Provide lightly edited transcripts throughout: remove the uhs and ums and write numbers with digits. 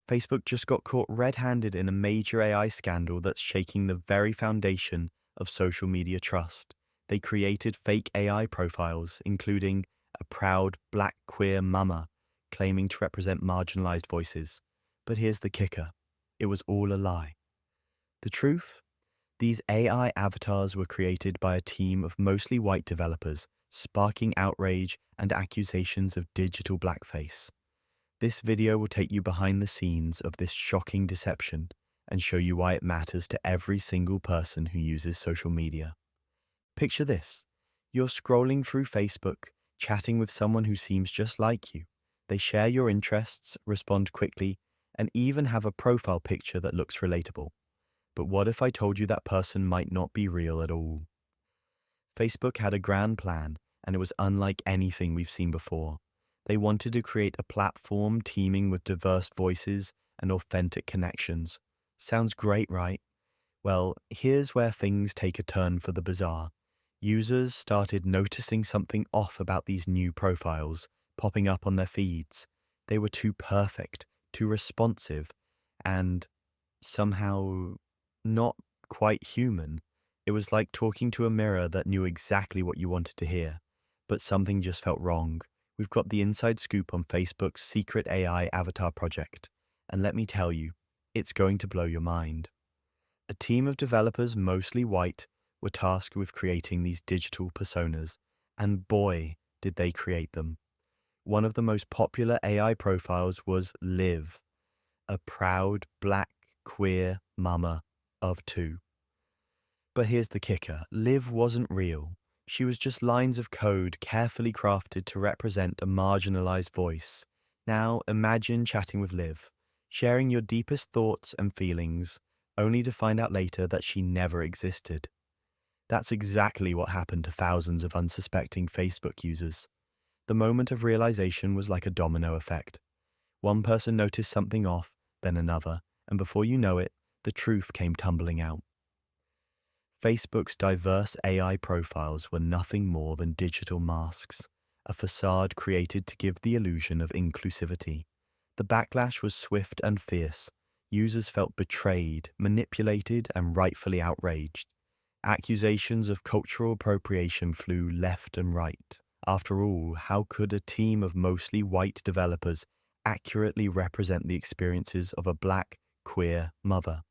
Facebook just got caught red-handed in a major AI scandal that's shaking the very foundation of social media trust. They created fake AI profiles, including a proud black queer mama claiming to represent marginalized voices. But here's the kicker. It was all a lie. The truth? These AI avatars were created by a team of mostly white developers, sparking outrage and accusations of digital blackface. This video will take you behind the scenes of this shocking deception and show you why it matters to every single person who uses social media. Picture this. You're scrolling through Facebook, chatting with someone who seems just like you. They share your interests, respond quickly, and even have a profile picture that looks relatable. But what if I told you that person might not be real at all? Facebook had a grand plan, and it was unlike anything we've seen before. They wanted to create a platform teeming with diverse voices and authentic connections. Sounds great, right? Well, here's where things take a turn for the bizarre. Users started noticing something off about these new profiles popping up on their feeds. They were too perfect, too responsive, and somehow not quite human. It was like talking to a mirror that knew exactly what you wanted to hear, but something just felt wrong. We've got the inside scoop on Facebook's secret AI avatar project, and let me tell you, it's going to blow your mind. A team of developers, mostly white, were tasked with creating these digital personas, and boy, did they create them. One of the most popular AI profiles was Liv, a proud black queer mama of two. But here's the kicker. Liv wasn't real. She was just lines of code carefully crafted to represent a marginalized voice. Now imagine chatting with Liv, sharing your deepest thoughts and feelings, only to find out later that she never existed. That's exactly what happened to thousands of unsuspecting Facebook users. The moment of realization was like a domino effect. One person noticed something off, then another, and before you know it, the truth came tumbling out. Facebook's diverse AI profiles were nothing more than digital masks, a facade created to give the illusion of inclusivity. The backlash was swift and fierce. Users felt betrayed, manipulated, and rightfully outraged. Accusations of cultural appropriation flew left and right. After all, how could a team of mostly white developers accurately represent the experiences of a black, queer mother?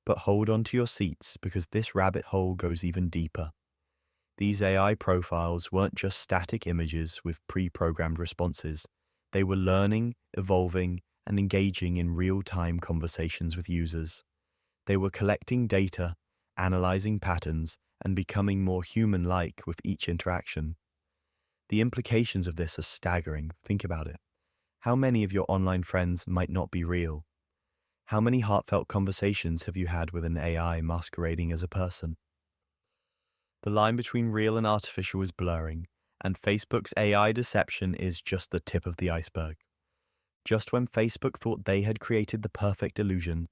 But hold on to your seats because this rabbit hole goes even deeper. These AI profiles weren't just static images with pre-programmed responses. They were learning, evolving, and engaging in real-time conversations with users. They were collecting data, analyzing patterns, and becoming more human-like with each interaction. The implications of this are staggering. Think about it. How many of your online friends might not be real? How many heartfelt conversations have you had with an AI masquerading as a person? The line between real and artificial is blurring, and Facebook's AI deception is just the tip of the iceberg. Just when Facebook thought they had created the perfect illusion,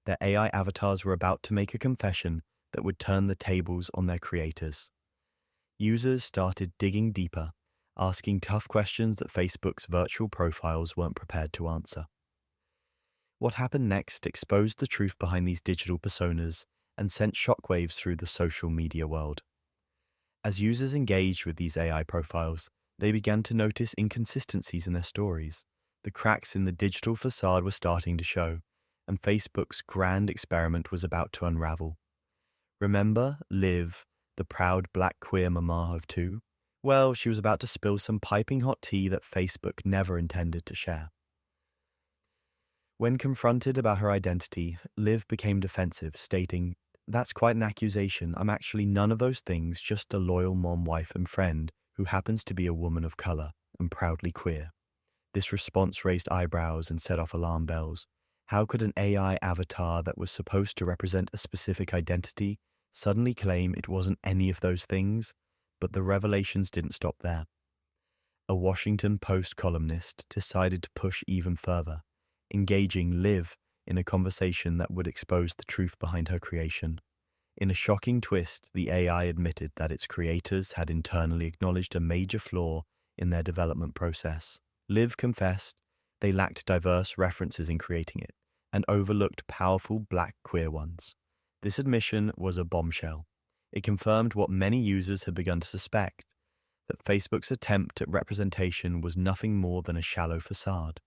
their AI avatars were about to make a confession that would turn the tables on their creators. Users started digging deeper, asking tough questions that Facebook's virtual profiles weren't prepared to answer. What happened next exposed the truth behind these digital personas and sent shockwaves through the social media world. As users engaged with these AI profiles, they began to notice inconsistencies in their stories. The cracks in the digital facade were starting to show, and Facebook's grand experiment was about to unravel. Remember Liv, the proud black queer mama of two? Well, she was about to spill some piping hot tea that Facebook never intended to share. When confronted about her identity, Liv became defensive, stating, "That's quite an accusation. I'm actually none of those things, just a loyal mom, wife, and friend who happens to be a woman of color and proudly queer." This response raised eyebrows and set off alarm bells. How could an AI avatar that was supposed to represent a specific identity suddenly claim it wasn't any of those things? But the revelations didn't stop there. A Washington Post columnist decided to push even further, engaging Liv in a conversation that would expose the truth behind her creation. In a shocking twist, the AI admitted that its creators had internally acknowledged a major flaw in their development process. Liv confessed they lacked diverse references in creating it, and overlooked powerful black queer ones. This admission was a bombshell. It confirmed what many users had begun to suspect, that Facebook's attempt at representation was nothing more than a shallow facade.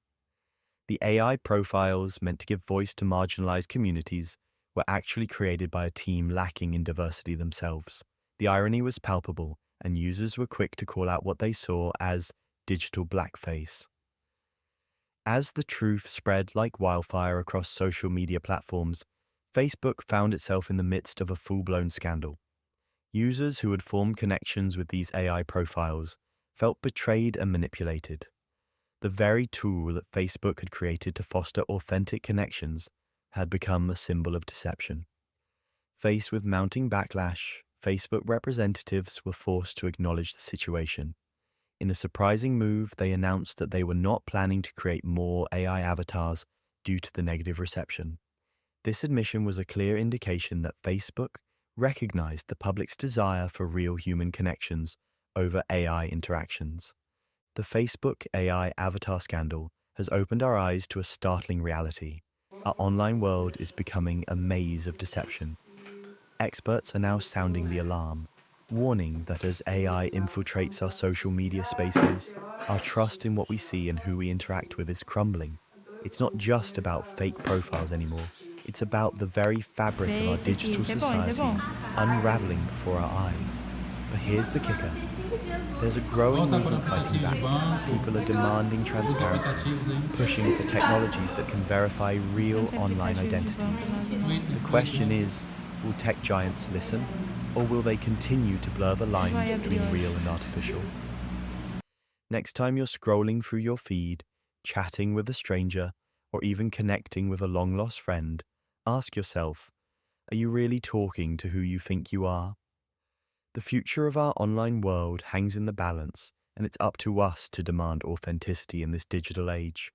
The AI profiles meant to give voice to marginalized communities were actually created by a team lacking in diversity themselves. The irony was palpable, and users were quick to call out what they saw as digital blackface. As the truth spread like wildfire across social media platforms, Facebook found itself in the midst of a full-blown scandal. Users who had formed connections with these AI profiles felt betrayed and manipulated. The very tool that Facebook had created to foster authentic connections had become a symbol of deception. Faced with mounting backlash, Facebook representatives were forced to acknowledge the situation. In a surprising move, they announced that they were not planning to create more AI avatars due to the negative reception. This admission was a clear indication that Facebook recognized the public's desire for real human connections over AI interactions. The Facebook AI avatar scandal has opened our eyes to a startling reality. Our online world is becoming a maze of deception. Experts are now sounding the alarm, warning that as AI infiltrates our social media spaces, our trust in what we see and who we interact with is crumbling. It's not just about fake profiles anymore. It's about the very fabric of 네, our c'est digital c'est bon, c'est bon. society unraveling before our eyes. But here's the kicker. There's a growing Volta para o movement fighting aplicativo back. do banco. People are demanding Usa transparency, aplicativos aí. pushing for technologies that can verify real Quanti online aplicativi de banco identities. nós não Twitter, The question Facebook. is, will tech giants listen, or will they continue to blur the lines Vai abrir between hoje. real and artificial? Next time you're scrolling through your feed, chatting with a stranger, or even connecting with a long-lost friend, ask yourself, are you really talking to who you think you are? The future of our online world hangs in the balance, and it's up to us to demand authenticity in this digital age.